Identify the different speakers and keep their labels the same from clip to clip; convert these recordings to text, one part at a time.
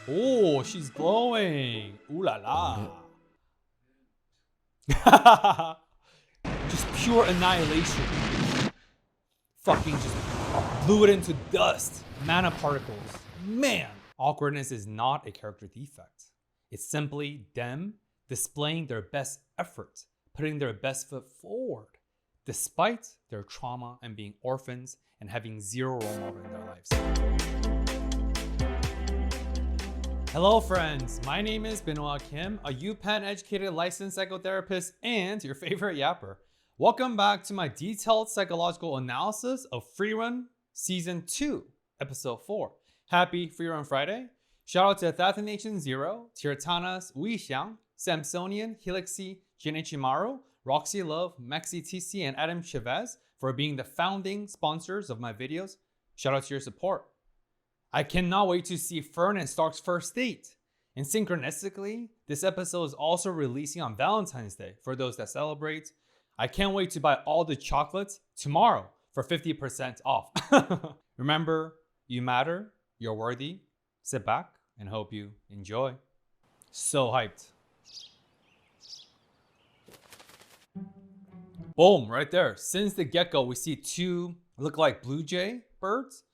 Speaker 1: Oh, she's glowing. Ooh la la. Just pure annihilation. Fucking just blew it into dust. Mana particles. Man, awkwardness is not a character defect. It's simply them displaying their best effort, putting their best foot forward, despite their trauma and being orphans and having zero role model in their lives. Hello friends, my name is Benoit Kim, a UPenn educated licensed psychotherapist and your favorite yapper. Welcome back to my detailed psychological analysis of Frieren Season 2, Episode 4. Happy Frieren Friday. Shout out to Thathanation Zero, Tirtanas, Weixiang, Samsonian, Helixi, Jinichimaru, Roxy Love, Maxi TC, and Adam Chavez for being the founding sponsors of my videos. Shout out to your support. I cannot wait to see Fern and Stark's first date. And synchronistically, this episode is also releasing on Valentine's Day for those that celebrate. I can't wait to buy all the chocolates tomorrow for 50% off. Remember, you matter, you're worthy. Sit back and hope you enjoy. So hyped. Boom, right there. Since the get-go, we see two look like blue jay birds.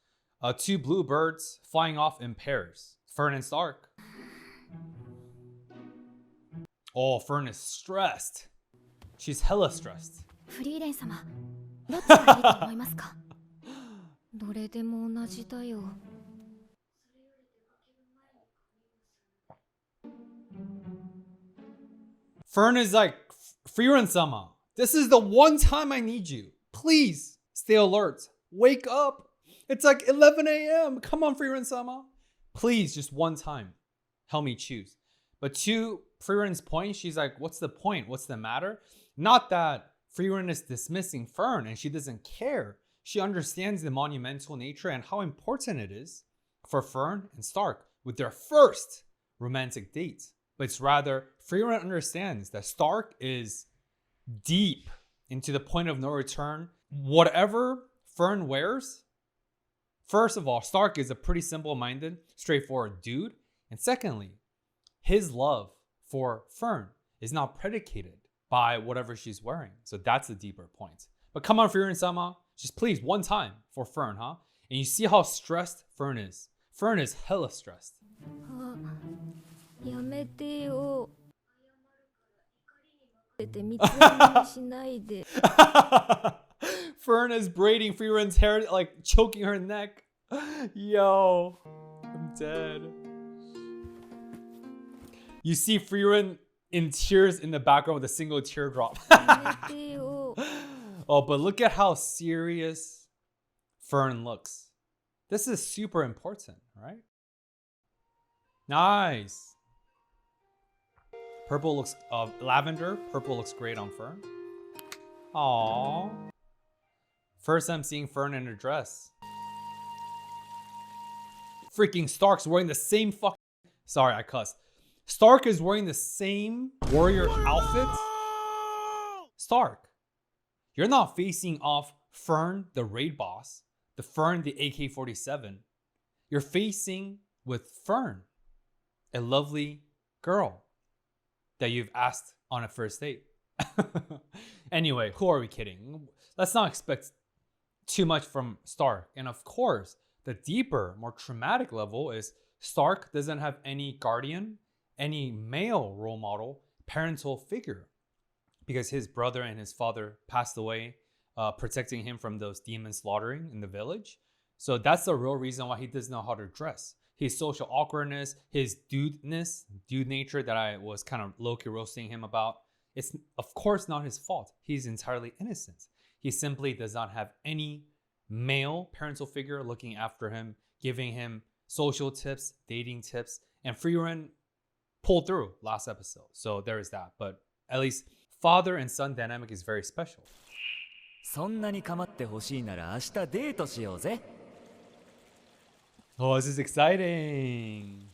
Speaker 1: Two blue birds flying off in pairs. Fern and Stark. Oh, Fern is stressed. She's hella stressed.
Speaker 2: フリーレン様、どっちがいいと思いますか？どれでも同じだよ。
Speaker 1: Fern is like, Frieren-sama, this is the one time I need you. Please stay alert. Wake up. It's like 11 a.m. Come on, Frieren-sama. Please, just one time. Help me choose. But to Frieren's point, she's like, what's the point? What's the matter? Not that Frieren is dismissing Fern and she doesn't care. She understands the monumental nature and how important it is for Fern and Stark with their first romantic date. But it's rather, Frieren understands that Stark is deep into the point of no return. Whatever Fern wears, first of all, Stark is a pretty simple-minded, straightforward dude. And secondly, his love for Fern is not predicated by whatever she's wearing. So that's the deeper point. But come on, Frieren-sama, just please, one time for Fern, huh? And you see how stressed Fern is. Fern is hella stressed.
Speaker 2: やめてよ。謝るから怒りに任せて三つ編みにしないで。
Speaker 1: Fern is braiding Frieren's hair, like choking her neck. Yo, I'm dead. You see Frieren in tears in the background with a single teardrop.
Speaker 2: やめてよ。
Speaker 1: Oh, but look at how serious Fern looks. This is super important, right? Nice. Purple looks, lavender. Purple looks great on Fern. Aww. First I'm seeing Fern in her dress. Freaking Stark's wearing the same Sorry, I cussed. Stark is wearing the same warrior outfit. Stark, you're not facing off Fern, the raid boss, the Fern, the AK-47. You're facing with Fern, a lovely girl that you've asked on a first date. Anyway, who are we kidding? Let's not expect too much from Stark. And of course, the deeper, more traumatic level is Stark doesn't have any guardian, any male role model, parental figure, because his brother and his father passed away, protecting him from those demons slaughtering in the village. So that's the real reason why he doesn't know how to dress. His social awkwardness, his dude nature that I was kind of low-key roasting him about, it's of course not his fault. He's entirely innocent. He simply does not have any male parental figure looking after him, giving him social tips, dating tips, and Frieren pulled through last episode. So there is that. But at least father and son dynamic is very special.
Speaker 3: そんなに構ってほしいなら明日デートしようぜ。
Speaker 1: Oh, this is exciting.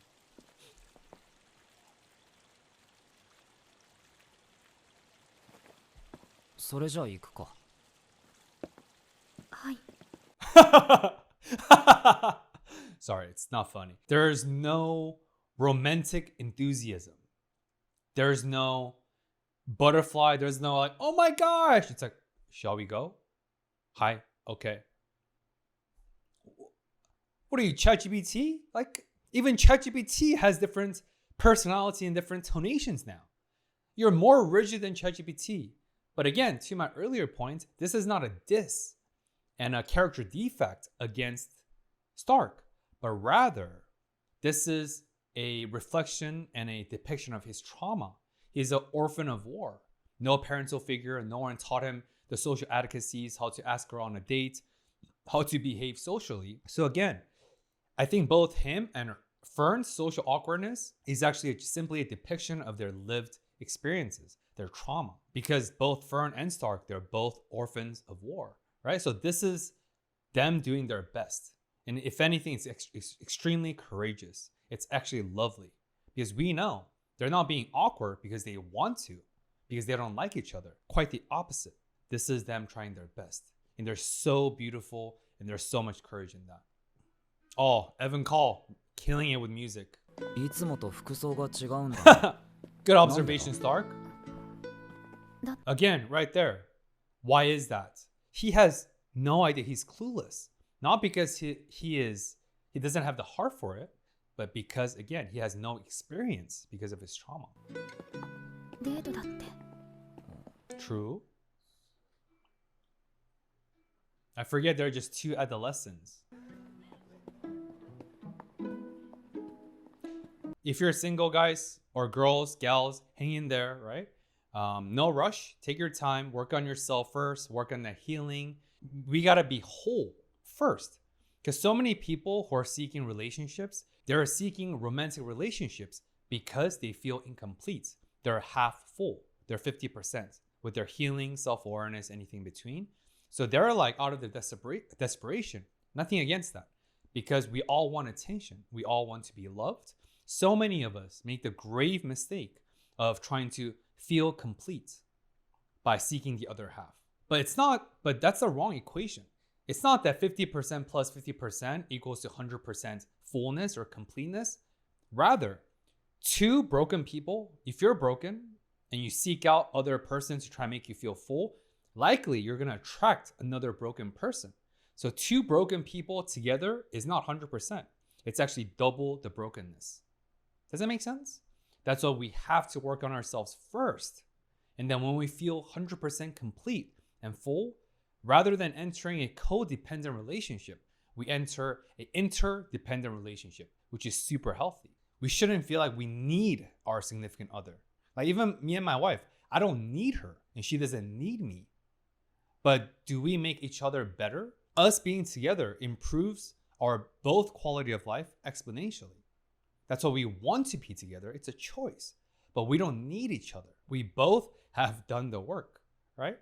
Speaker 3: それじゃあ行くか。
Speaker 2: はい。
Speaker 1: Sorry, it's not funny. There's no romantic enthusiasm. There's no butterfly. There's no like, oh my gosh. It's like, shall we go? Hi. Okay. What are you, ChatGPT? Like, even ChatGPT has different personality and different tonations now. You're more rigid than ChatGPT. But again, to my earlier point, this is not a diss and a character defect against Stark, but rather this is a reflection and a depiction of his trauma. He's an orphan of war. No parental figure, no one taught him the social adequacies, how to ask her on a date, how to behave socially. So again, I think both him and Fern's social awkwardness is actually simply a depiction of their lived experiences, their trauma. Because both Fern and Stark, they're both orphans of war, right? So this is them doing their best. And if anything, it's extremely courageous. It's actually lovely. Because we know they're not being awkward because they want to, because they don't like each other. Quite the opposite. This is them trying their best. And they're so beautiful, and there's so much courage in that. Oh, Evan Call, killing it with music.
Speaker 3: いつもと服装が違うんだ。
Speaker 1: Good observation, Stark. Again, right there. Why is that? He has no idea. He's clueless. Not because he doesn't have the heart for it, but because, again, he has no experience because of his trauma.
Speaker 2: デートだって
Speaker 1: True. I forget they're just two adolescents. If you're single, guys, or girls, gals, hang in there, right? No rush. Take your time. Work on yourself first. Work on the healing. We got to be whole first. Because so many people who are seeking relationships, they're seeking romantic relationships because they feel incomplete. They're half full. They're 50% with their healing, self-awareness, anything between. So they're like out of the desperation. Nothing against that. Because we all want attention. We all want to be loved. So many of us make the grave mistake of trying to feel complete by seeking the other half. But that's a wrong equation. It's not that 50% plus 50% equals to 100% fullness or completeness. Rather, two broken people, if you're broken and you seek out other persons to try and make you feel full, likely you're going to attract another broken person. So two broken people together is not 100%. It's actually double the brokenness. Does that make sense? That's why we have to work on ourselves first. And then when we feel 100% complete and full, rather than entering a codependent relationship, we enter an interdependent relationship, which is super healthy. We shouldn't feel like we need our significant other. Like even me and my wife, I don't need her and she doesn't need me. But do we make each other better? Us being together improves our both quality of life exponentially. That's why we want to be together. It's a choice, but we don't need each other. We both have done the work, right?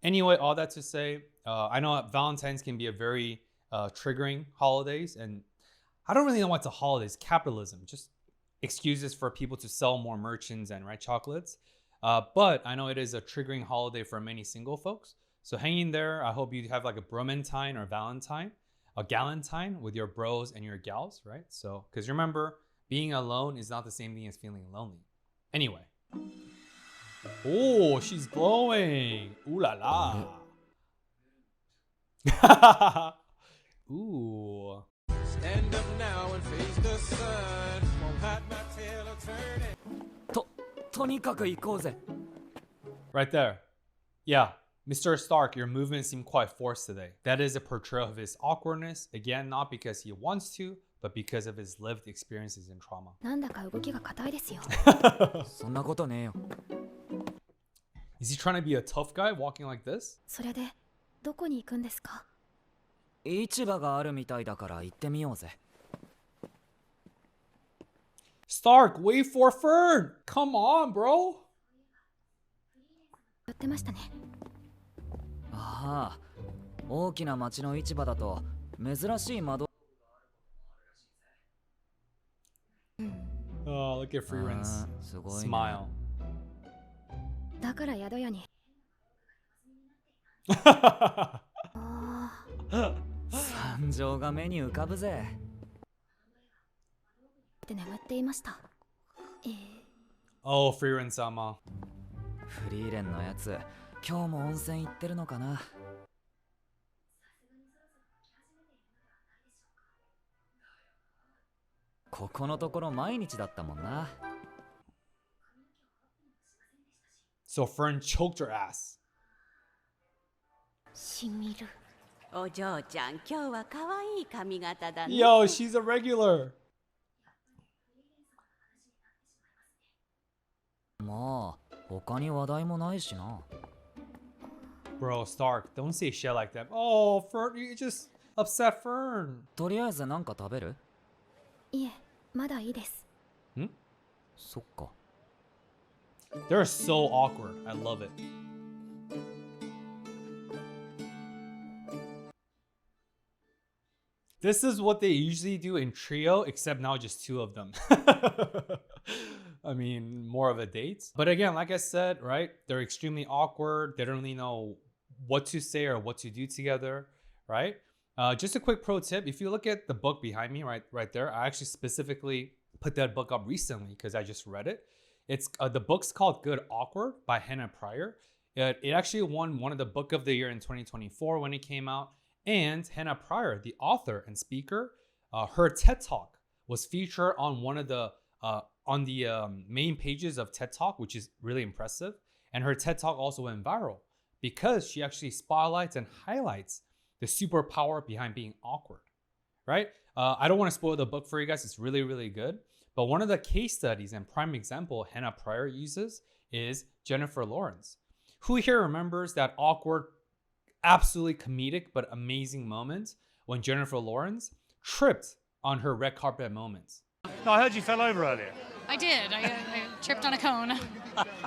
Speaker 1: Anyway, all that to say, I know Valentine's can be a very triggering holidays, and I don't really know what's a holiday. It's capitalism, just excuses for people to sell more merchants and chocolates. But I know it is a triggering holiday for many single folks. So hang in there. I hope you have like a bromentine or Valentine, a galentine with your bros and your gals, right? So, because remember, being alone is not the same thing as feeling lonely. Anyway. Oh, she's glowing. Ooh la la. Ooh.
Speaker 4: Stand up now and face the sun. Won't hide my tail or turn it.
Speaker 3: とにかく行こうぜ。
Speaker 1: Right there. Yeah. Mr. Stark, your movements seem quite forced today. That is a portrayal of his awkwardness. Again, not because he wants to, but because of his lived experiences and trauma.
Speaker 2: なんだか動きが硬いですよ
Speaker 3: そんなことねえよ。
Speaker 1: Is he trying to be a tough guy walking like this?
Speaker 2: それでどこに行くんですか
Speaker 3: 市場があるみたいだから行ってみようぜ。
Speaker 1: Stark, wait for Fern! Come on, bro!
Speaker 2: やってましたね
Speaker 3: ああ、大きな町の市場だと珍しい窓。
Speaker 1: Oh, look at Frieren's
Speaker 3: すごいね。
Speaker 1: smile.
Speaker 2: だから宿屋に
Speaker 3: 惨状が目に浮かぶぜ。
Speaker 2: って眠っていました。
Speaker 1: Oh, Frieren sama.
Speaker 3: フリーレンのやつ、今日も温泉行ってるのかな。ここのところ毎日だったもんな。
Speaker 1: So Fern choked her ass.
Speaker 2: しみる。
Speaker 5: お嬢ちゃん、今日は可愛い髪型だね。
Speaker 1: Yo, she's a regular.
Speaker 3: まあ、他に話題もないしな。
Speaker 1: Bro, Stark, don't say shit like that. Oh, Fern, you just upset Fern.
Speaker 3: とりあえずなんか食べる？
Speaker 2: いえ、まだいいです。
Speaker 3: そっか。
Speaker 1: They're so awkward. I love it. This is what they usually do in trio, except now just two of them. I mean, more of a date. But again, like I said, right? They're extremely awkward. They don't really know what to say or what to do together, right? Just a quick pro tip. If you look at the book behind me, right there, I actually specifically put that book up recently because I just read it. It's the book's called Good Awkward by Hannah Pryor. It actually won one of the Book of the Year in 2024 when it came out. And Hannah Pryor, the author and speaker, her TED Talk was featured on one of the main pages of TED Talk, which is really impressive. And her TED Talk also went viral because she actually spotlights and highlights the superpower behind being awkward, right? I don't want to spoil the book for you guys. It's really, really good. But one of the case studies and prime example Hannah Pryor uses is Jennifer Lawrence. Who here remembers that awkward, absolutely comedic but amazing moment when Jennifer Lawrence tripped on her red carpet moments?
Speaker 6: No, I heard you fell over earlier.
Speaker 7: I did. I tripped on a cone.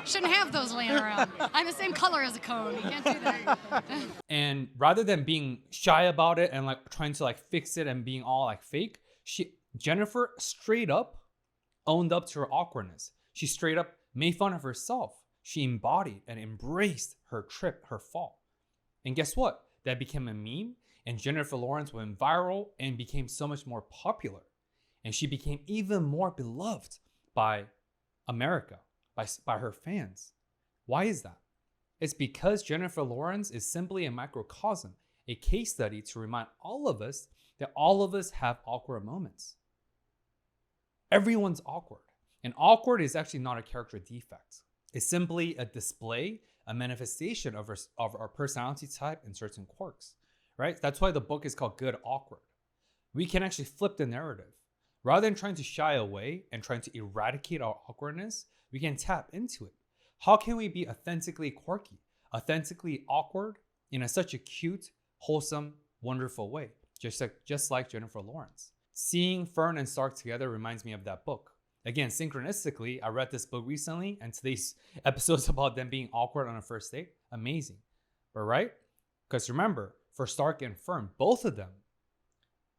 Speaker 7: Shouldn't have those laying around. I'm the same color as a cone. You can't do that.
Speaker 1: And rather than being shy about it and like trying to like fix it and being all like fake, Jennifer straight up owned up to her awkwardness. She straight up made fun of herself. She embodied and embraced her trip, her fall. And guess what? That became a meme, and Jennifer Lawrence went viral and became so much more popular. And she became even more beloved by America, by her fans. Why is that? It's because Jennifer Lawrence is simply a microcosm, a case study to remind all of us that all of us have awkward moments. Everyone's awkward. And awkward is actually not a character defect. It's simply a display, a manifestation of our personality type and certain quirks, right? That's why the book is called Good Awkward. We can actually flip the narrative. Rather than trying to shy away and trying to eradicate our awkwardness, we can tap into it. How can we be authentically quirky, authentically awkward in such a cute, wholesome, wonderful way? Just like Jennifer Lawrence. Seeing Fern and Stark together reminds me of that book. Again, synchronistically, I read this book recently, and today's episode is about them being awkward on a first date. Amazing. But right? Because remember, for Stark and Fern, both of them,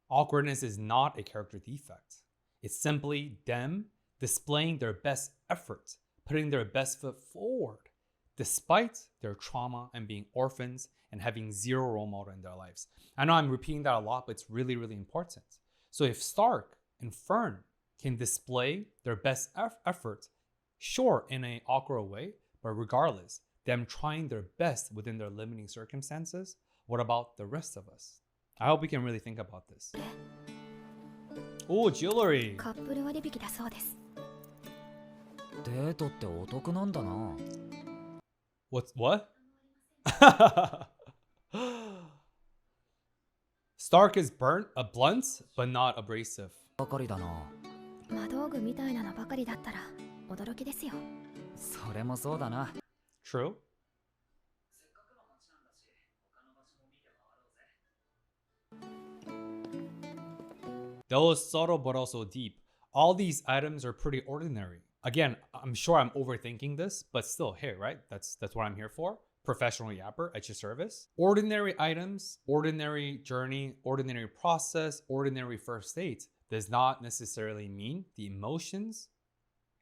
Speaker 1: awkwardness is not a character defect. It's simply them displaying their best effort, putting their best foot forward, despite their trauma and being orphans and having zero role model in their lives. I know I'm repeating that a lot, but it's really, really important. So if Stark and Fern can display their best effort, sure, in an awkward way, but regardless, them trying their best within their limiting circumstances, what about the rest of us? I hope we can really think about this. Oh, jewelry.
Speaker 2: カップル割引だそうです。
Speaker 3: デートってお得なんだな。
Speaker 1: What? Stark is blunt, but not abrasive.
Speaker 3: ばかりだな。
Speaker 2: 魔道具みたいなのばかりだったら驚きですよ。
Speaker 3: それもそうだな。
Speaker 1: True. That was subtle but also deep. All these items are pretty ordinary. Again, I'm sure I'm overthinking this, but still, hey, right? That's what I'm here for. Professional yapper at your service. Ordinary items, ordinary journey, ordinary process, ordinary first date does not necessarily mean the emotions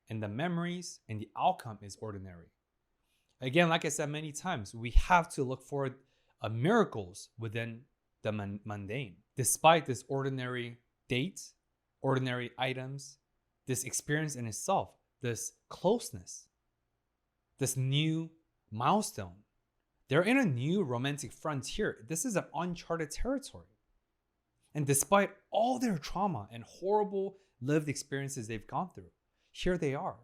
Speaker 1: and the memories and the outcome is ordinary. Again, like I said many times, we have to look for miracles within the mundane. Despite this ordinary date, ordinary items, this experience in itself, this closeness, this new milestone. They're in a new romantic frontier. This is an uncharted territory. And despite all their trauma and horrible lived experiences they've gone through, here they are,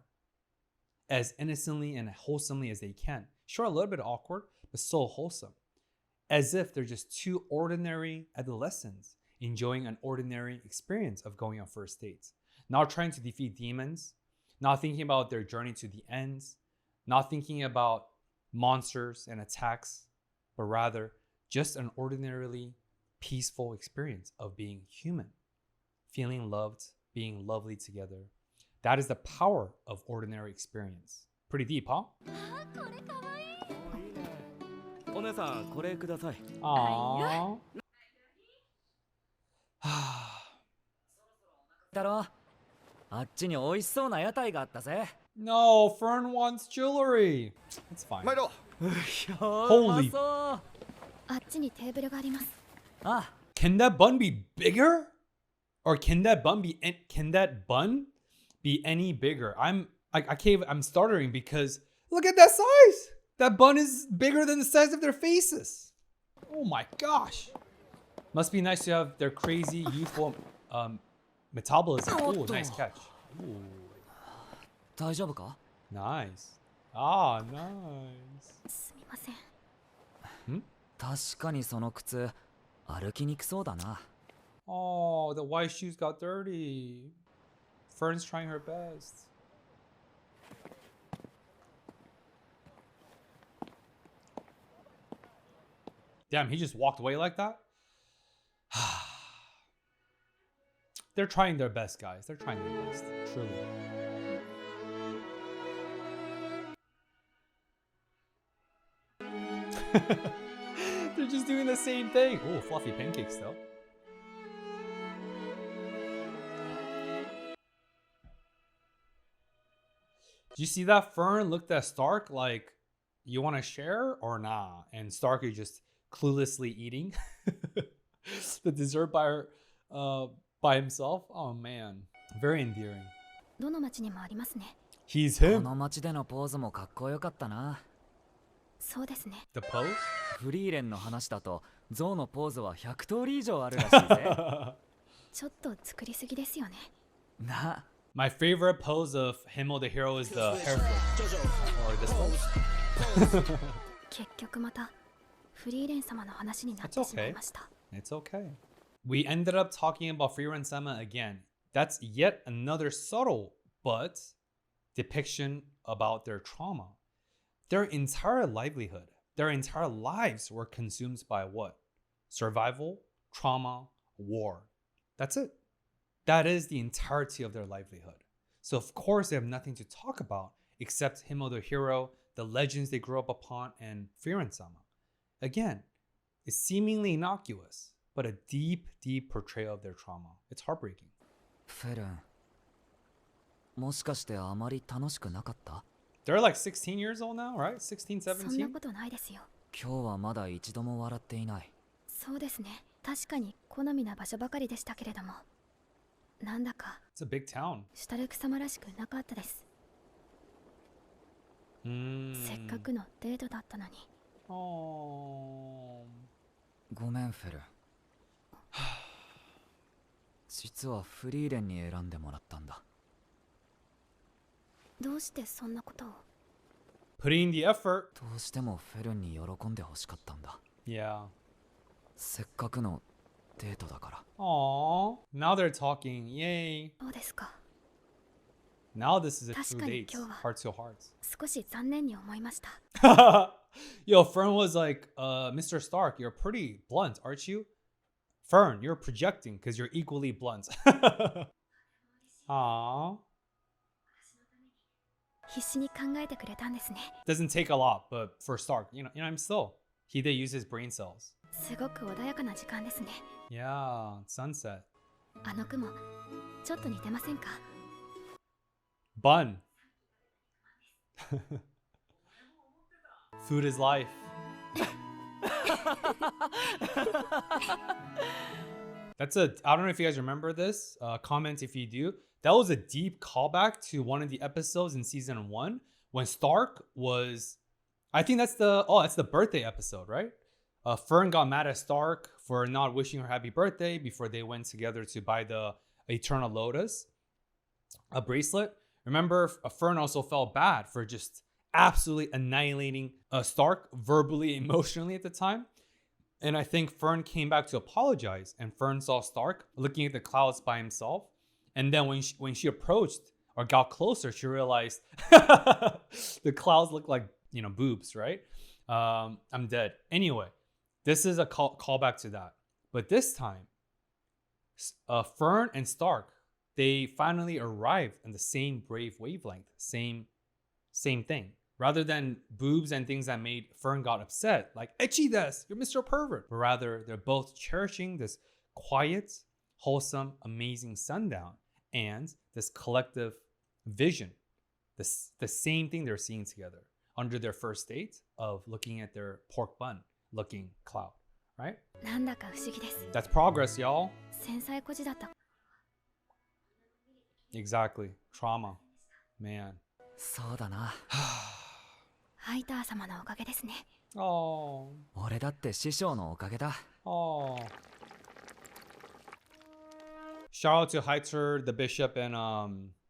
Speaker 1: as innocently and wholesomely as they can. Sure, a little bit awkward, but so wholesome. As if they're just two ordinary adolescents enjoying an ordinary experience of going on first dates. Not trying to defeat demons, not thinking about their journey to the ends, not thinking about monsters and attacks, but rather just an ordinarily peaceful experience of being human, feeling loved, being lovely together. That is the power of ordinary experience. Pretty deep, huh?
Speaker 3: お姉さんこれください
Speaker 1: Aww.
Speaker 3: だろあっちに美味しそうな屋台があったぜ
Speaker 1: No, Fern wants jewelry. It's fine.
Speaker 6: 毎度
Speaker 1: Holy.
Speaker 3: そう
Speaker 2: あっちにテーブルがあります。
Speaker 3: あ
Speaker 1: Can that bun be bigger? Or can that bun be any bigger? I'm stuttering because look at that size. That bun is bigger than the size of their faces. Oh my gosh. Must be nice to have their crazy youthful metabolism. Ooh, nice catch. Ooh,
Speaker 3: 大丈夫か
Speaker 1: nice. Ah, nice.
Speaker 2: すみません。
Speaker 3: 確かにその靴歩きにくそうだな
Speaker 1: Oh, the white shoes got dirty. Fern's trying her best. Damn, he just walked away like that? They're trying their best, guys. They're trying their best. Truly. They're just doing the same thing. Oh, fluffy pancakes, though. Did you see that? Fern looked at Stark like, you want to share or nah? And Stark is just cluelessly eating the dessert by himself. Oh man, very endearing.
Speaker 2: どの町にもありますね。
Speaker 1: He's
Speaker 3: こ
Speaker 1: him.
Speaker 3: の街でのポーズもかっこよかったな
Speaker 2: そうですね。
Speaker 1: The pose?
Speaker 3: フリーレンの話だとゾウのポーズは100通り以上あるらしいぜ
Speaker 2: ちょっと作りすぎですよね。
Speaker 3: な
Speaker 1: My favorite pose of Himo the hero is the hair flip. Or this pose.
Speaker 2: 結局またフリーレン様の話になってしまいました。
Speaker 1: It's okay. We ended up talking about Frieren-sama again. That's yet another subtle but depiction about their trauma. Their entire livelihood, their entire lives were consumed by what? Survival, trauma, war. That's it. That is the entirety of their livelihood. So of course they have nothing to talk about except Himo the hero, the legends they grew up upon, and Frieren-sama. Again, it's seemingly innocuous, but a deep, deep portrayal of their trauma. It's heartbreaking.
Speaker 3: フェルンもしかしてあまり楽しくなかった
Speaker 1: They're like 16 years old now, right? 16,
Speaker 2: そんな
Speaker 1: 17?
Speaker 2: ことないですよ。
Speaker 3: 今日はまだ一度も笑っていない
Speaker 2: そうですね。確かに好みな場所ばかりでしたけれども、なんだか
Speaker 1: It's a big town.
Speaker 2: シュタルク様らしくなかったです。せっかくのデートだったのに。
Speaker 1: Oh.
Speaker 3: ごめんフェルン実はフリーレンに選んでもらったんだ
Speaker 2: どうしてそんなことを？
Speaker 1: Putting the effort.
Speaker 3: どうしてもフェルンに喜んでほしかったんだ
Speaker 1: Yeah.
Speaker 3: せっかくのデートだから
Speaker 1: Aww. Now they're talking. Yay.
Speaker 2: そうですか。
Speaker 1: Now this is a true
Speaker 2: 確かに
Speaker 1: date.
Speaker 2: 今日は
Speaker 1: Heart to heart.
Speaker 2: 少し残念に思いました。
Speaker 1: Yo, Fern was like, Mr. Stark, you're pretty blunt, aren't you? Fern, you're projecting because you're equally blunt. Aww.
Speaker 2: 必死に考えてくれたんですね。
Speaker 1: Doesn't take a lot, but for Stark, I'm still. He did use his brain cells.
Speaker 2: すごく穏やかな時間ですね。
Speaker 1: Yeah, sunset.
Speaker 2: あの雲、ちょっと似てませんか？
Speaker 1: Bun. Food is life. I don't know if you guys remember this. Comment if you do. that was a deep callback to one of the episodes in season 1 when Stark was, I think that's the birthday episode, right? Fern got mad at Stark for not wishing her happy birthday before they went together to buy the Eternal Lotus, a bracelet. Remember, Fern also felt bad for just absolutely annihilating Stark verbally, emotionally at the time. And I think Fern came back to apologize, and Fern saw Stark looking at the clouds by himself. And then when she approached or got closer, she realized the clouds look like, boobs, right? I'm dead. Anyway, this is a callback to that. But this time, Fern and Stark, they finally arrived in the same brave wavelength, same thing. Rather than boobs and things that made Fern got upset, like, "Ecchi desu, you're Mr. Pervert." But rather, they're both cherishing this quiet, wholesome, amazing sundown and this collective vision, the same thing they're seeing together under their first date of looking at their pork bun looking cloud, right?
Speaker 2: なんだか不思議です。
Speaker 1: That's progress, y'all.
Speaker 2: 繊細孤児だった。
Speaker 1: Exactly. Trauma. Man.
Speaker 3: そうだな。
Speaker 2: ハイター様のおかげですね。
Speaker 1: Oh.
Speaker 3: 俺だって師匠のおかげだ。
Speaker 1: Oh. Shout out to Heitzer, the bishop, and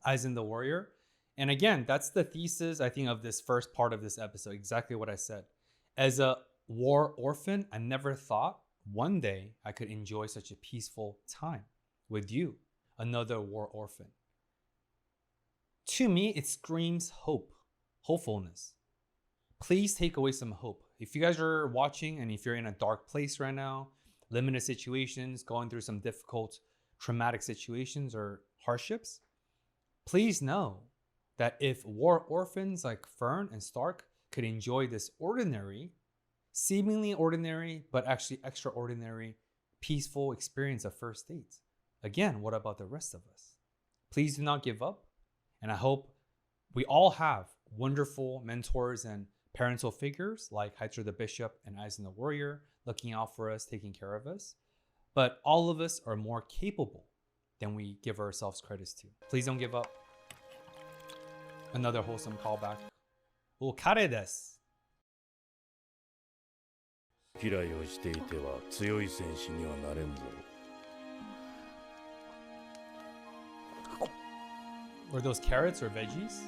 Speaker 1: Aizen the warrior. And again, that's the thesis, I think, of this first part of this episode. Exactly what I said. As a war orphan, I never thought one day I could enjoy such a peaceful time with you, another war orphan. To me, it screams hope, hopefulness. Please take away some hope. If you guys are watching and if you're in a dark place right now, limited situations, going through some difficult, traumatic situations or hardships, please know that if war orphans like Fern and Stark could enjoy this ordinary, seemingly ordinary, but actually extraordinary, peaceful experience of first dates, again, what about the rest of us? Please do not give up. And I hope we all have wonderful mentors and parental figures like Heitzer the Bishop and Aizen the Warrior looking out for us, taking care of us. But all of us are more capable than we give ourselves credits to. Please don't give up. Another wholesome callback. Kare desu.
Speaker 6: 嫌いをしていては強い戦士にはなれんぞ。
Speaker 1: Were those carrots or veggies?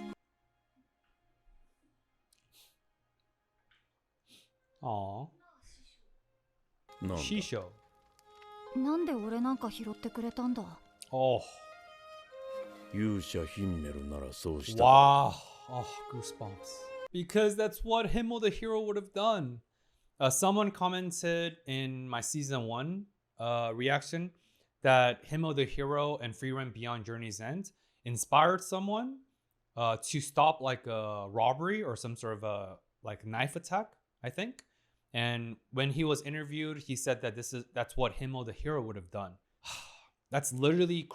Speaker 1: Aww.
Speaker 6: なんだ
Speaker 1: Shisho.
Speaker 2: なんで俺なんか拾ってくれたんだ。
Speaker 1: Oh.
Speaker 6: 勇者ヒンメルならそうした。
Speaker 1: Wow. Oh, goosebumps. Because that's what Himmel the hero would have done. Someone commented in my season 1 reaction that Himmel the hero and Frieren Beyond Journey's End inspired someone to stop like a robbery or some sort of a like knife attack, I think. And when he was interviewed, he said that that's what Himmel the hero would have done. That's literally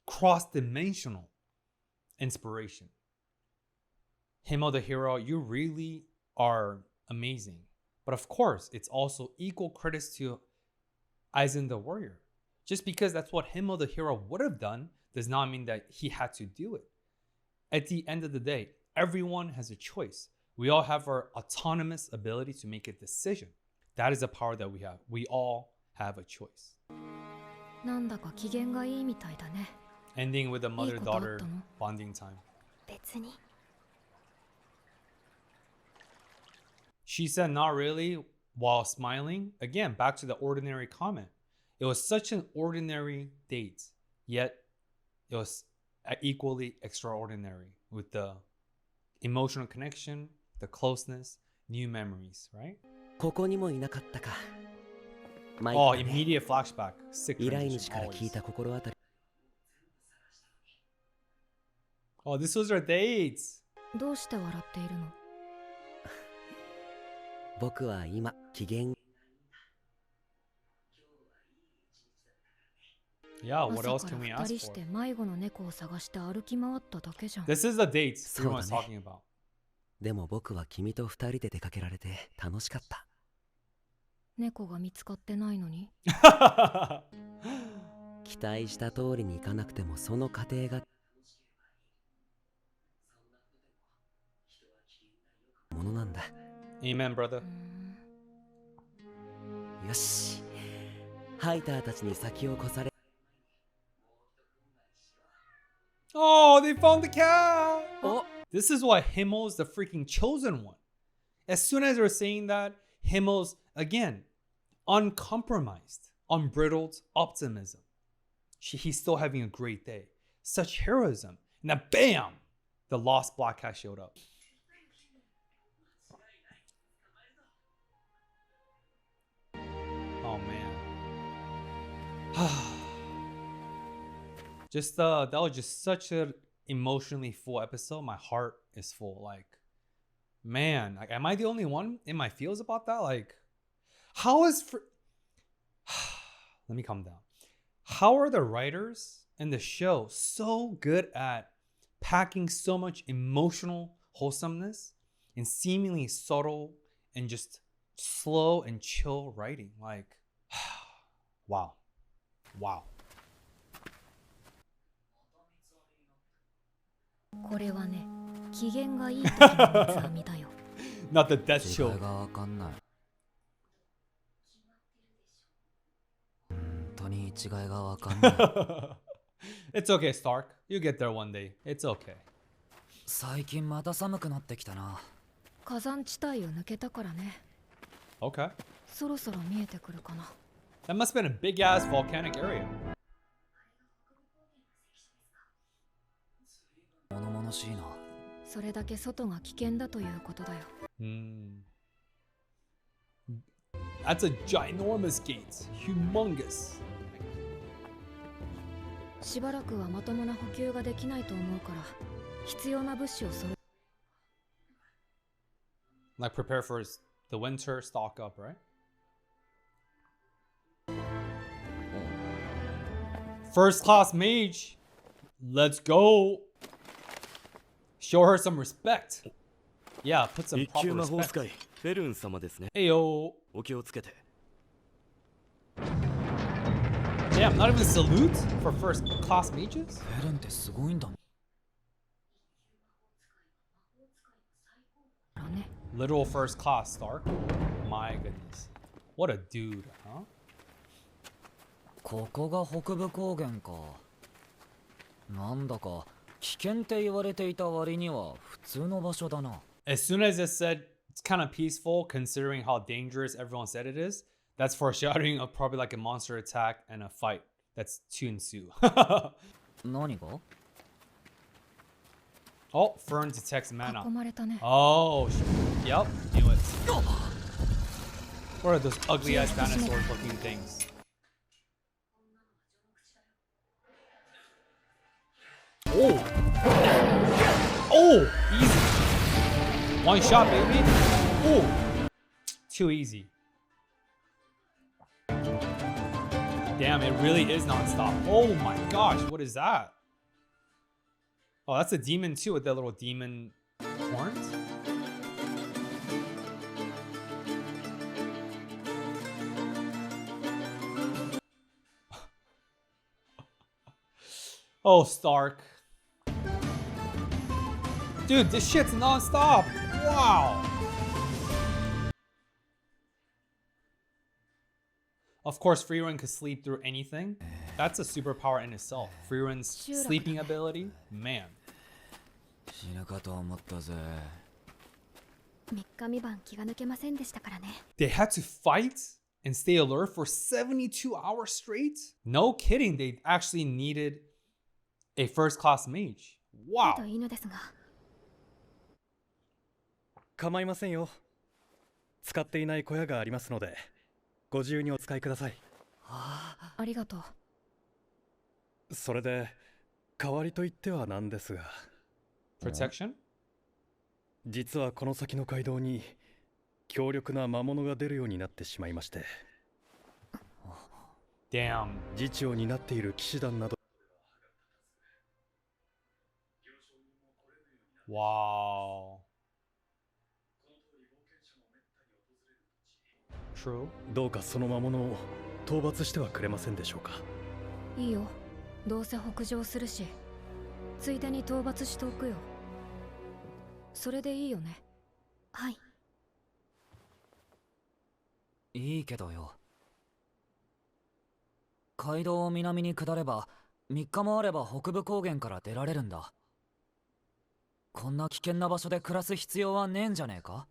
Speaker 1: cross-dimensional inspiration. Himmel the hero, you really are amazing. But of course, it's also equal credits to Aizen the warrior. Just because that's what Himmel the hero would have done does not mean that he had to do it. At the end of the day, everyone has a choice. We all have our autonomous ability to make a decision. That is a power that we have. We all have a choice.
Speaker 2: なんだか機嫌がいいみたいだね。
Speaker 1: Ending with a mother-daughter
Speaker 2: いいことあったの？
Speaker 1: bonding time.
Speaker 2: 別に。
Speaker 1: She said not really while smiling. Again, back to the ordinary comment. It was such an ordinary date, yet it was equally extraordinary with the emotional connection, the closeness, new memories, right?
Speaker 8: ここにもいなかったか。
Speaker 1: Oh, immediate flashback. Sick
Speaker 8: 依頼
Speaker 1: transition,
Speaker 8: 主から聞い
Speaker 1: always.
Speaker 8: た心当たり。
Speaker 1: Oh, this was our dates.
Speaker 2: どうして笑っているの？
Speaker 8: 僕は今機嫌。
Speaker 1: Yeah,
Speaker 2: 朝
Speaker 1: what
Speaker 2: か
Speaker 1: else
Speaker 2: ら
Speaker 1: can we
Speaker 2: 二
Speaker 1: ask
Speaker 2: 人し
Speaker 1: for?
Speaker 2: て迷子の猫を探して歩き回っただけじゃん。
Speaker 1: This is the dates
Speaker 8: そうだね。
Speaker 1: everyone's talking about.
Speaker 8: でも僕は君と二人で出かけられて楽しかった。
Speaker 2: 猫が見つかってないのに。
Speaker 8: 期待した通りにいかなくてもその過程がものなんだ。
Speaker 1: Amen, brother.
Speaker 8: よし、ハイターたちに先を越され
Speaker 1: Oh, they found the cat.
Speaker 8: Oh.
Speaker 1: This is why Himmel's the freaking chosen one. As soon as they're saying that, Himmel's, again, uncompromised, unbridled optimism. He's still having a great day. Such heroism. Now, bam! The lost black cat showed up. Oh, man. Just that was just such an emotionally full episode. My heart is full. Like, man, like, am I the only one in my feels about that? Like, how is let me calm down. How are the writers in the show so good at packing so much emotional wholesomeness in seemingly subtle and just slow and chill writing? Like, wow. Wow.
Speaker 2: これはね、機嫌がいい時の三つ編みだよ。
Speaker 1: Not the death
Speaker 3: 違
Speaker 1: show.
Speaker 3: いがわかんない。本当に違いがわかんない。
Speaker 1: It's okay, Stark. You get there one day. It's okay.
Speaker 3: 最近また寒くなってきたな。
Speaker 2: 火山地帯を抜けたからね。
Speaker 1: Okay.
Speaker 2: そろそろ見えてくるかな。
Speaker 1: That must have been a big ass volcanic area.
Speaker 3: 物々しいな。
Speaker 2: それだけ外が危険だということだよ。
Speaker 1: That's a ginormous gate. Humongous.
Speaker 2: しばらくはまともな補給ができないと思うから、必要な物資を揃え。
Speaker 1: Like prepare for the winter, stock up, right? First class mage. Let's go. Show her some respect. Yeah, put some
Speaker 6: 一級
Speaker 1: proper
Speaker 6: 魔法
Speaker 1: respect.
Speaker 6: 使いフェルン様ですね。
Speaker 1: Ayo.
Speaker 6: お気をつけて。
Speaker 1: Damn, not even salute for first class mages?
Speaker 3: フェレンってすごいんだ。
Speaker 1: Literal first class, Stark. My goodness. What a dude, huh?
Speaker 3: ここが北部高原か。なんだか危険って言われていた割には普通の場所だな。
Speaker 1: As soon as it said it's kind of peaceful considering how dangerous everyone said it is, that's foreshadowing of probably like a monster attack and a fight that's to ensue.
Speaker 3: 何が？
Speaker 1: Oh, Fern detects
Speaker 2: 囲
Speaker 1: mana.
Speaker 2: まれたね。
Speaker 1: Oh, yep, knew it. What are those ugly ass dinosaur looking things? Oh! Oh! Easy. One shot, baby. Oh! Too easy. Damn, it really is non-stop. Oh my gosh, what is that? Oh, that's a demon too with that little demon horns. Oh, Stark. Dude, this shit's non-stop. Wow. Of course, Frieren could sleep through anything. That's a superpower in itself. Frieren's sleeping ability, man.
Speaker 3: 死ぬかと思ったぜ。
Speaker 2: 3日3晩気が抜けませんでしたからね。
Speaker 1: They had to fight and stay alert for 72 hours straight? No kidding, they actually needed a first-class mage. Wow.
Speaker 2: といいのですが。
Speaker 9: 構いませんよ。使っていない小屋がありますので、ご自由にお使いください。
Speaker 2: ありがとう。
Speaker 9: それで、代わりと言ってはなんですが。
Speaker 1: Protection?
Speaker 9: 実はこの先の街道に強力な魔物が出るようになってしまいまして。
Speaker 1: Damn.
Speaker 9: 自治を担っている騎士団など。
Speaker 1: Wow. True.
Speaker 9: どうかその魔物を討伐してはくれませんでしょうか。
Speaker 2: いいよ、どうせ北上するし、ついでに討伐しておくよ。それでいいよね。はい。
Speaker 3: いいけどよ。街道を南に下れば3日もあれば北部高原から出られるんだ。こんな危険な場所で暮らす必要はねえんじゃねえか？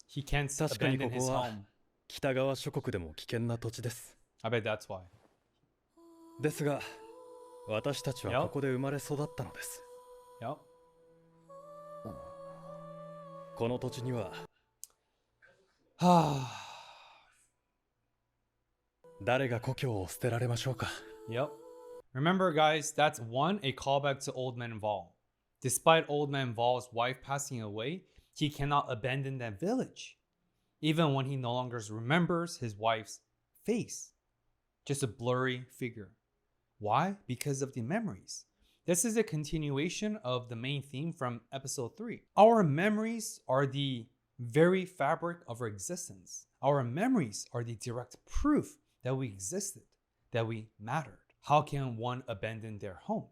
Speaker 1: He can't
Speaker 9: 確かに
Speaker 1: abandon
Speaker 9: こ
Speaker 1: his
Speaker 9: こは
Speaker 1: home.
Speaker 9: 北側諸国でも危険な土地です。
Speaker 1: I bet that's why.
Speaker 9: ですが私たちはここで生まれ育ったのです。
Speaker 1: Yep.
Speaker 9: この土地には誰が故郷を捨てられましょうか。
Speaker 1: Yep. Remember, guys, that's one, a callback to Old Man Vol. Despite Old Man Vol's wife passing away, he cannot abandon that village, even when he no longer remembers his wife's face. Just a blurry figure. Why? Because of the memories. This is a continuation of the main theme from episode 3. Our memories are the very fabric of our existence. Our memories are the direct proof that we existed, that we mattered. How can one abandon their home?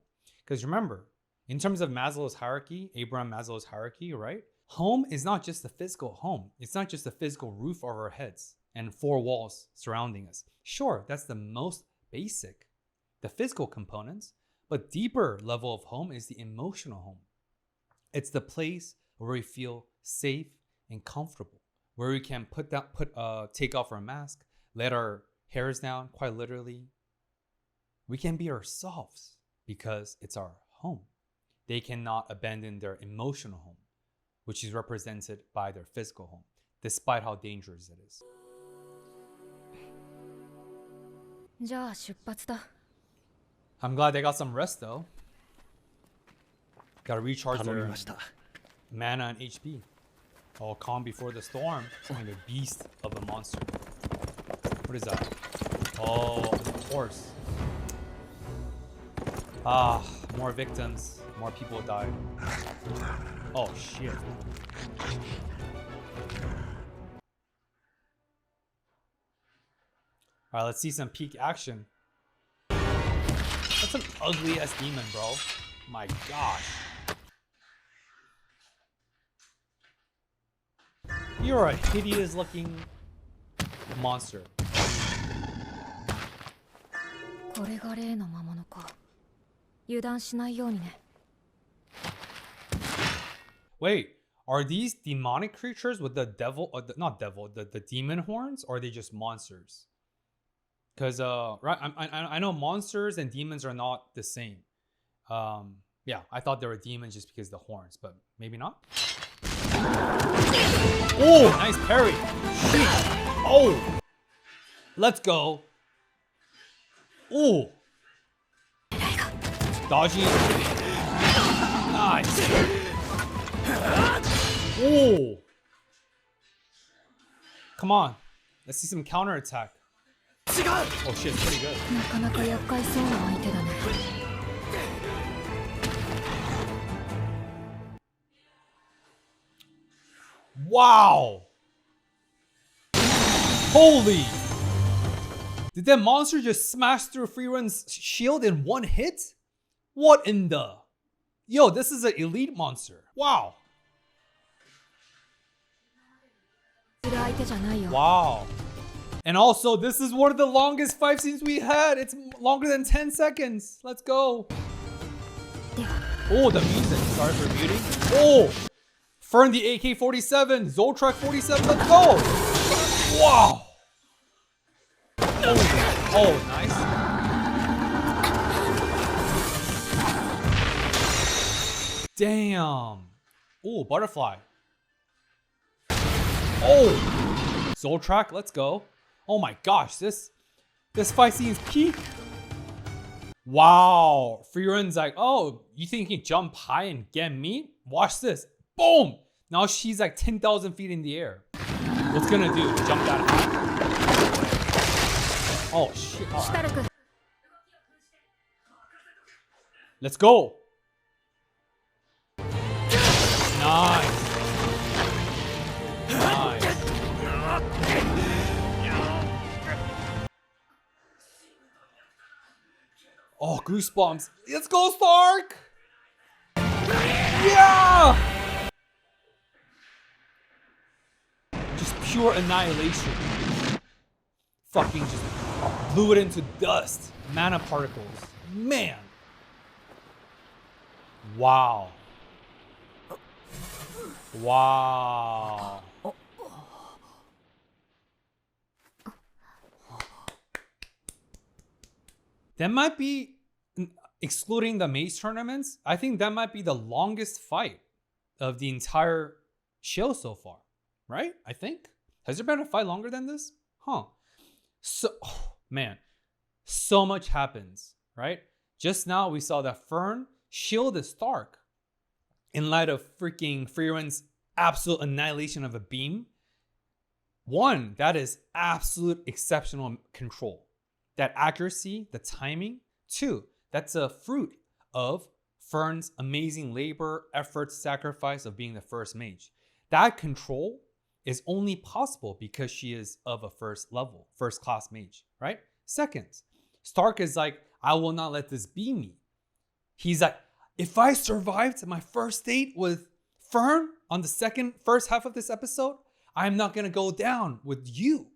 Speaker 1: Because remember, in terms of Maslow's hierarchy, Abraham Maslow's hierarchy, right? Home is not just the physical home. It's not just the physical roof over our heads and 4 walls surrounding us. Sure, that's the most basic, the physical components, but deeper level of home is the emotional home. It's the place where we feel safe and comfortable, where we can take off our mask, let our hairs down, quite literally. We can be ourselves because it's our home. They cannot abandon their emotional home, which is represented by their physical home, despite how dangerous it is.
Speaker 2: じゃあ出発だ。
Speaker 1: I'm glad they got some rest though. Gotta recharge
Speaker 9: 頼み
Speaker 1: their
Speaker 9: ました。
Speaker 1: mana and HP. All calm before the storm. It's like a beast of a monster. What is that? Oh, of course. Ah, more victims. More people died. Oh shit. Alright, let's see some peak action. That's an ugly ass demon, bro. My gosh. You're a hideous looking monster.
Speaker 2: これが例の魔物か。油断しないようにね。
Speaker 1: Wait, are these demonic creatures with the devil, or not devil, the demon horns, or are they just monsters? Because right, I know monsters and demons are not the same. Yeah, I thought they were demons just because of the horns, but maybe not. Oh, nice parry. Sheesh. Oh, let's go. Oh, dodgy. Nice. Oh, come on. Let's see some counterattack. Oh shit, it's pretty good.
Speaker 2: なかなか厄介そうな相手だね。
Speaker 1: Wow! Holy! Did that monster just smash through Frieren's shield in one hit? What in the... Yo, this is an elite monster. Wow.
Speaker 2: する相手じゃないよ。
Speaker 1: Wow. And also, this is one of the longest fight scenes we had. It's longer than 10 seconds. Let's go. Oh, the music. Sorry for muting. Oh! Fern the AK-47. Zoltrak 47. Let's go. Wow. Oh, nice. Damn. Oh, butterfly. Oh. Zoltrak, let's go. Oh my gosh, this fight scene is peak. Wow. Frieren's like, oh, you think you can jump high and get me? Watch this. Boom. Now she's like 10,000 feet in the air. What's gonna do? Jump that high? Oh shit. Oh. Let's go. Nice. Nice. Oh, goosebumps. Let's go, Stark! Yeah! Just pure annihilation. Fucking just blew it into dust. Mana particles. Man. Wow. Wow. That might be, excluding the mage tournaments, I think that might be the longest fight of the entire show so far. Right? I think. Has there been a fight longer than this? Huh. So, oh, man. So much happens, right? Just now we saw that Fern shielded Stark in light of freaking Frieren's absolute annihilation of a beam. One, that is absolute exceptional control. That accuracy, the timing. Two, that's a fruit of Fern's amazing labor, effort, sacrifice of being the first mage. That control is only possible because she is of a first class mage, right? Second, Stark is like, I will not let this be me. He's like, if I survived my first date with Fern on the first half of this episode, I'm not gonna go down with you.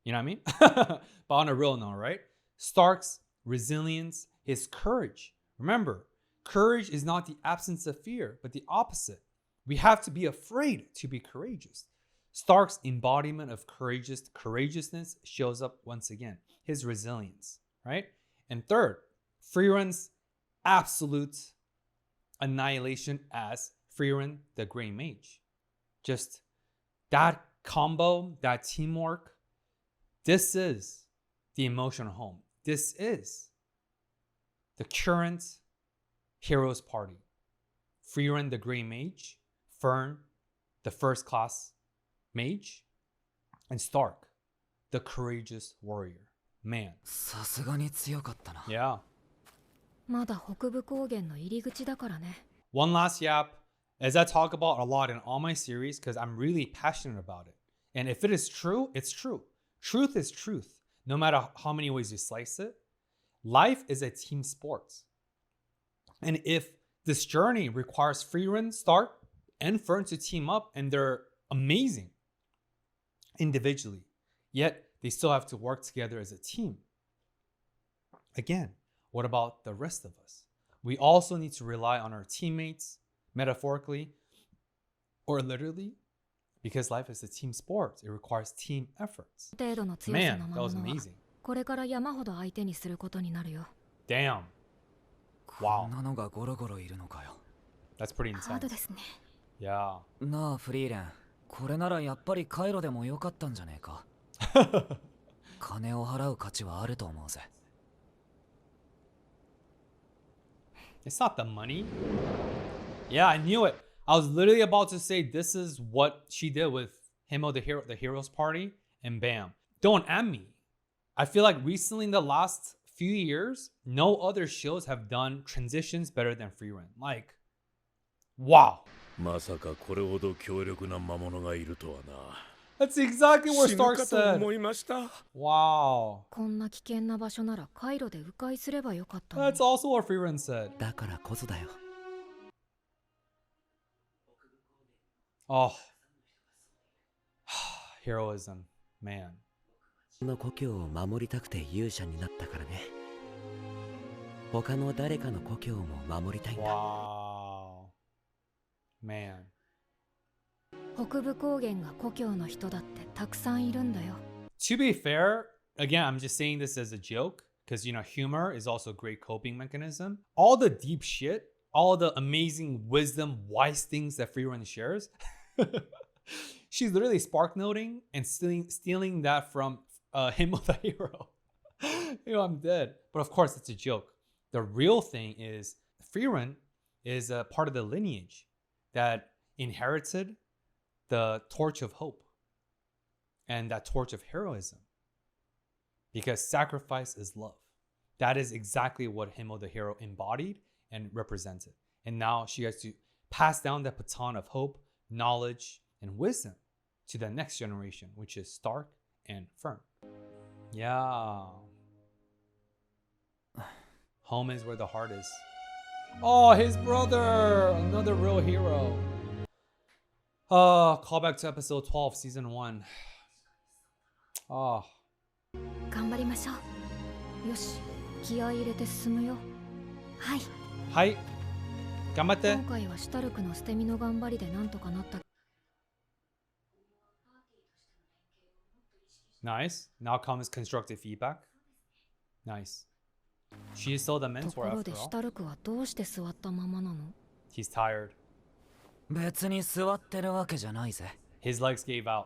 Speaker 1: You know what I mean? But on a real note, right? Stark's resilience, his courage. Remember, courage is not the absence of fear, but the opposite. We have to be afraid to be courageous. Stark's embodiment of courageousness shows up once again. His resilience, right? And third, Frieren's absolute annihilation as Frieren the Grey Mage. Just that combo, that teamwork. This is the emotional home. This is the current heroes party. Frieren the Grey Mage, Fern the first class mage, and Stark the courageous warrior. Man.
Speaker 3: さすがに強かったな。
Speaker 1: Yeah.
Speaker 2: まだ北部高原の入り口だからね。
Speaker 1: One last yap, as I talk about a lot in all my series, because I'm really passionate about it. And if it is true, it's true. Truth is truth, no matter how many ways you slice it. Life is a team sport. And if this journey requires Frieren, Stark, and Fern to team up, and they're amazing individually, yet they still have to work together as a team. Again, what about the rest of us? We also need to rely on our teammates, metaphorically or literally, because life is a team sport. It requires team efforts.
Speaker 2: 程度の強さ
Speaker 1: Man,
Speaker 2: の
Speaker 1: that
Speaker 2: 魔
Speaker 1: was
Speaker 2: 物は
Speaker 1: amazing.
Speaker 2: これから山ほど相手にすることになるよ。
Speaker 1: Damn.
Speaker 3: こ
Speaker 1: Wow.
Speaker 3: んなのがゴロゴロいるのかよ。
Speaker 1: That's pretty
Speaker 2: ハード
Speaker 1: intense.
Speaker 2: ですね。
Speaker 1: Yeah.
Speaker 3: なあフリーレン、これならやっぱりカイロでもよかったんじゃねえか。金を払う価値はあると思うぜ。
Speaker 1: It's not the money. Yeah, I knew it. I was literally about to say this is what she did with Himo the Heroes Party, and bam. Don't at me. I feel like recently in the last few years, no other shows have done transitions better than Frieren. Like, wow.
Speaker 6: まさかこれほど強力な魔物がいるとはな。
Speaker 1: That's exactly what
Speaker 6: 死ぬ
Speaker 1: Stark
Speaker 6: かと
Speaker 1: said.
Speaker 6: 思いました。
Speaker 1: Wow.
Speaker 2: こんな危険な場所なら回路で迂回すればよかったのに。
Speaker 1: That's also what Frieren said.
Speaker 8: だからこそだよ。
Speaker 1: Oh. Heroism. Man.
Speaker 8: の故郷を守りたくて勇者になったからね。他の誰かの故郷も守りたいんだ。
Speaker 1: Wow. Man.
Speaker 2: 北部高原が故郷の人だってたくさんいるんだよ。
Speaker 1: To be fair, again, I'm just saying this as a joke because, you know, humor is also a great coping mechanism. All the deep shit, all the amazing wisdom, wise things that Frieren shares, she's literally spark noting and stealing that from him of the hero. You know, I'm dead. But of course, it's a joke. The real thing is Frieren is a part of the lineage that inherited the torch of hope and that torch of heroism, because sacrifice is love. That is exactly what Himo the hero embodied and represented. And now she has to pass down that baton of hope, knowledge, and wisdom to the next generation, which is Stark and Fern. Yeah. Home is where the heart is. Oh, his brother! Another real hero. Callback to episode 12, season 1. Oh.
Speaker 2: 頑張りましょう。よし、気合い入れて進むよ。はい。
Speaker 1: はい。頑張って。
Speaker 2: 今回はシュタルクの捨て身の頑張りでなんとかなった。
Speaker 1: Nice. Now comes constructive feedback. Nice. She is still the
Speaker 2: と
Speaker 1: mentor
Speaker 2: ころ
Speaker 1: after
Speaker 2: でシュ
Speaker 1: all.
Speaker 2: タルクはどうして座ったままなの？
Speaker 1: He's tired.
Speaker 3: 別に座ってるわけじゃないぜ。
Speaker 1: His legs gave out.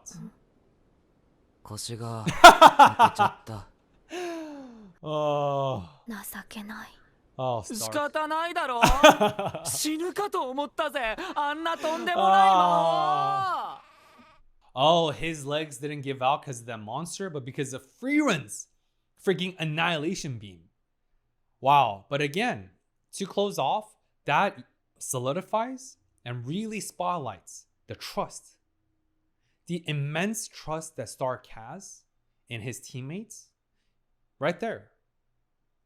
Speaker 3: 腰が抜けちゃった。
Speaker 1: Oh.
Speaker 2: 情けない。
Speaker 1: Oh,
Speaker 3: 仕
Speaker 1: Stark.
Speaker 3: 方ないだろ死ぬかと思ったぜあんなとんでもないも
Speaker 1: Oh, his legs didn't give out because of that monster, but because of Frieren's freaking annihilation beam. Wow. But again, to close off, that solidifies and really spotlights the trust. The immense trust that Stark has in his teammates. Right there.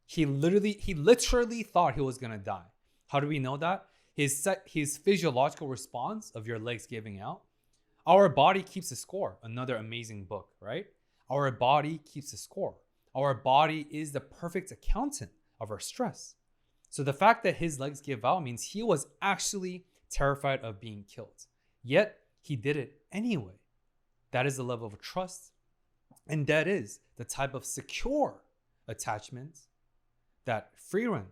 Speaker 1: He literally thought he was gonna die. How do we know that? His physiological response of your legs giving out. Our body keeps a score. Another amazing book, right? Our body keeps a score. Our body is the perfect accountant of our stress. So the fact that his legs give out means he was actually terrified of being killed. Yet he did it anyway. That is the level of trust. And that is the type of secure attachment that Frieren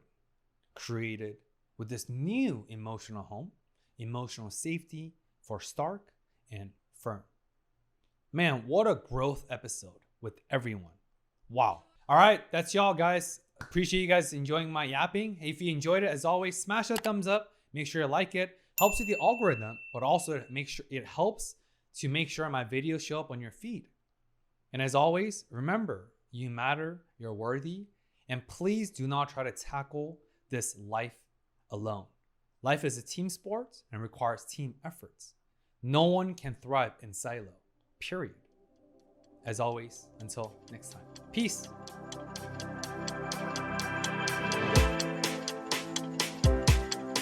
Speaker 1: created with this new emotional home, emotional safety for Stark and Fern. Man, what a growth episode with everyone. Wow. All right, that's y'all, guys. Appreciate you guys enjoying my yapping. If you enjoyed it, as always, smash that thumbs up. Make sure you like it. Helps with the algorithm, but also it helps to make sure my videos show up on your feed. And as always, remember, you matter, you're worthy, and please do not try to tackle this life alone. Life is a team sport and requires team efforts. No one can thrive in silo, period. As always, until next time, peace.